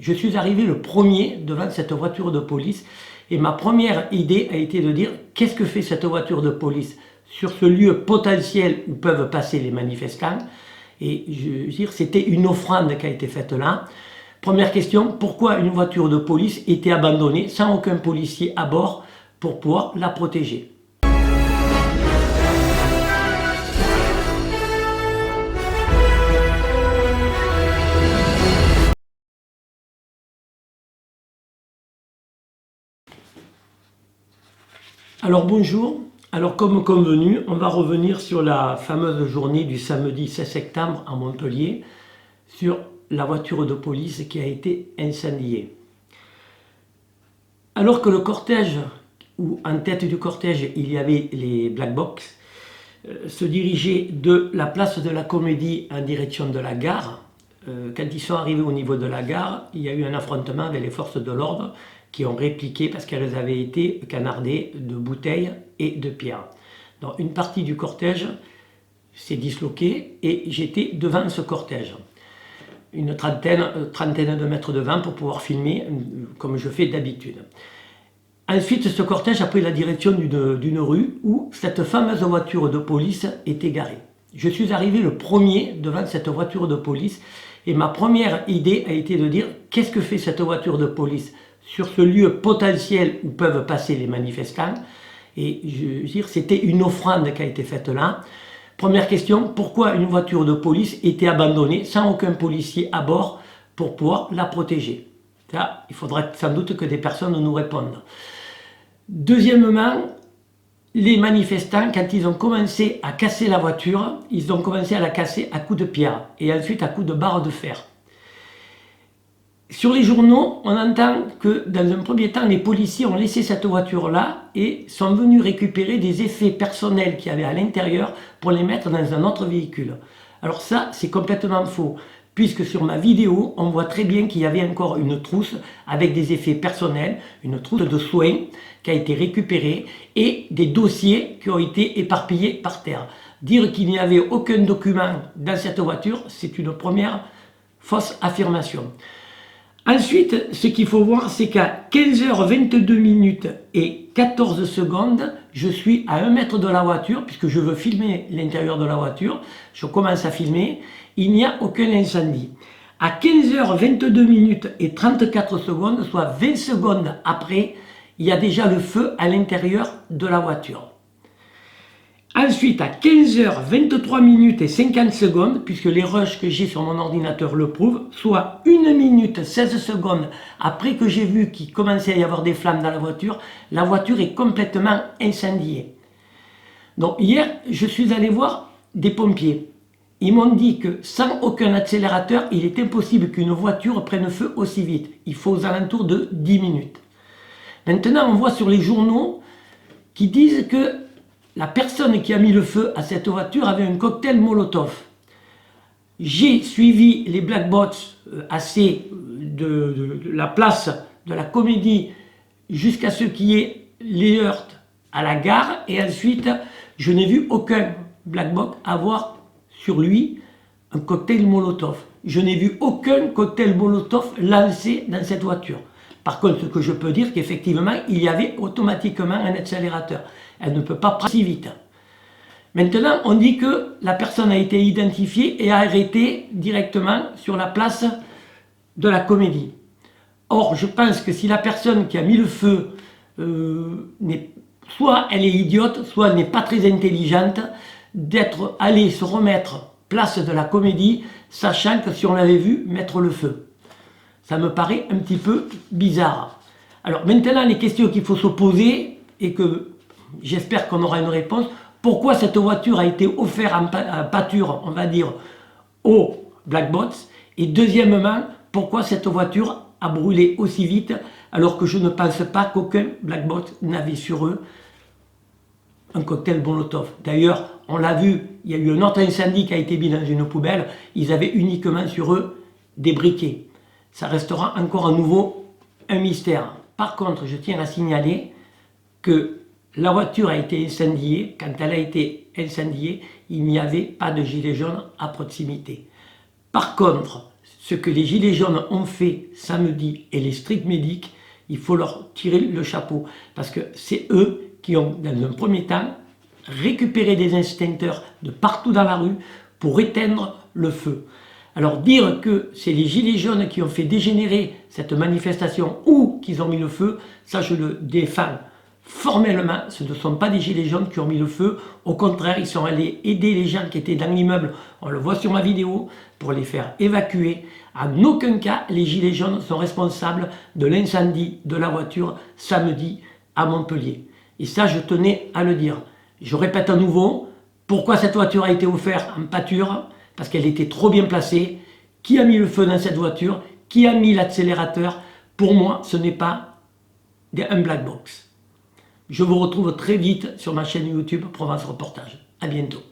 Je suis arrivé le premier devant cette voiture de police et ma première idée a été de dire qu'est-ce que fait cette voiture de police sur ce lieu potentiel où peuvent passer les manifestants. Et je veux dire, c'était une offrande qui a été faite là. Première question, pourquoi une voiture de police était abandonnée sans aucun policier à bord pour pouvoir la protéger? Alors bonjour, alors comme convenu, on va revenir sur la fameuse journée du samedi 16 septembre à Montpellier, sur la voiture de police qui a été incendiée. Alors que le cortège, ou en tête du cortège il y avait les Black Box, se dirigeait de la place de la Comédie en direction de la gare. Quand ils sont arrivés au niveau de la gare, il y a eu un affrontement avec les forces de l'ordre qui ont répliqué parce qu'elles avaient été canardées de bouteilles et de pierres. Donc une partie du cortège s'est disloquée et j'étais devant ce cortège. Une trentaine de mètres devant pour pouvoir filmer comme je fais d'habitude. Ensuite, ce cortège a pris la direction d'une rue où cette fameuse voiture de police était garée. Je suis arrivé le premier devant cette voiture de police et ma première idée a été de dire qu'est-ce que fait cette voiture de police sur ce lieu potentiel où peuvent passer les manifestants. Et je veux dire, c'était une offrande qui a été faite là. Première question, pourquoi une voiture de police était abandonnée sans aucun policier à bord pour pouvoir la protéger? Ça, il faudra sans doute que des personnes nous répondent. Deuxièmement, les manifestants, quand ils ont commencé à casser la voiture, ils ont commencé à la casser à coups de pierre et ensuite à coups de barre de fer. Sur les journaux, on entend que dans un premier temps, les policiers ont laissé cette voiture-là et sont venus récupérer des effets personnels qu'il y avait à l'intérieur pour les mettre dans un autre véhicule. Alors ça, c'est complètement faux, puisque sur ma vidéo, on voit très bien qu'il y avait encore une trousse avec des effets personnels, une trousse de soins qui a été récupérée et des dossiers qui ont été éparpillés par terre. Dire qu'il n'y avait aucun document dans cette voiture, c'est une première fausse affirmation. Ensuite, ce qu'il faut voir, c'est qu'à 15h22 et 14 secondes, je suis à 1 mètre de la voiture, puisque je veux filmer l'intérieur de la voiture. Je commence à filmer, il n'y a aucun incendie. À 15h22 et 34 secondes, soit 20 secondes après, il y a déjà le feu à l'intérieur de la voiture. Ensuite, à 15h23 et 50 secondes, puisque les rushs que j'ai sur mon ordinateur le prouvent, soit 1 minute 16 secondes après que j'ai vu qu'il commençait à y avoir des flammes dans la voiture est complètement incendiée. Donc hier, je suis allé voir des pompiers. Ils m'ont dit que sans aucun accélérateur, il est impossible qu'une voiture prenne feu aussi vite. Il faut aux alentours de 10 minutes. Maintenant, on voit sur les journaux qui disent que la personne qui a mis le feu à cette voiture avait un cocktail Molotov. J'ai suivi les Black Box de la place de la Comédie jusqu'à ce qu'il y ait les heurts à la gare et ensuite je n'ai vu aucun Black Box avoir sur lui un cocktail Molotov. Je n'ai vu aucun cocktail Molotov lancé dans cette voiture. Par contre, ce que je peux dire, qu'effectivement, il y avait automatiquement un accélérateur. Elle ne peut pas passer si vite. Maintenant, on dit que la personne a été identifiée et arrêtée directement sur la place de la Comédie. Or, je pense que si la personne qui a mis le feu, soit elle est idiote, soit elle n'est pas très intelligente, d'être allée se remettre place de la Comédie, sachant que si on l'avait vu mettre le feu. Ça me paraît un petit peu bizarre. Alors maintenant, les questions qu'il faut se poser, et que j'espère qu'on aura une réponse, pourquoi cette voiture a été offerte en pâture, on va dire, aux Black Box, et deuxièmement, pourquoi cette voiture a brûlé aussi vite, alors que je ne pense pas qu'aucun Black Box n'avait sur eux un cocktail Molotov. D'ailleurs, on l'a vu, il y a eu un autre incendie qui a été mis dans une poubelle, ils avaient uniquement sur eux des briquets. Ça restera encore à nouveau un mystère. Par contre, je tiens à signaler que la voiture a été incendiée. Quand elle a été incendiée, il n'y avait pas de gilet jaune à proximité. Par contre, ce que les Gilets jaunes ont fait samedi et les street medics, il faut leur tirer le chapeau. Parce que c'est eux qui ont, dans un premier temps, récupéré des extincteurs de partout dans la rue pour éteindre le feu. Alors dire que c'est les Gilets jaunes qui ont fait dégénérer cette manifestation ou qu'ils ont mis le feu, ça je le défends formellement. Ce ne sont pas des Gilets jaunes qui ont mis le feu. Au contraire, ils sont allés aider les gens qui étaient dans l'immeuble, on le voit sur ma vidéo, pour les faire évacuer. En aucun cas, les Gilets jaunes sont responsables de l'incendie de la voiture samedi à Montpellier. Et ça, je tenais à le dire. Je répète à nouveau, pourquoi cette voiture a été offerte en pâture? Parce qu'elle était trop bien placée. Qui a mis le feu dans cette voiture? Qui a mis l'accélérateur? Pour moi, ce n'est pas un black box. Je vous retrouve très vite sur ma chaîne YouTube Provence Reportage. À bientôt.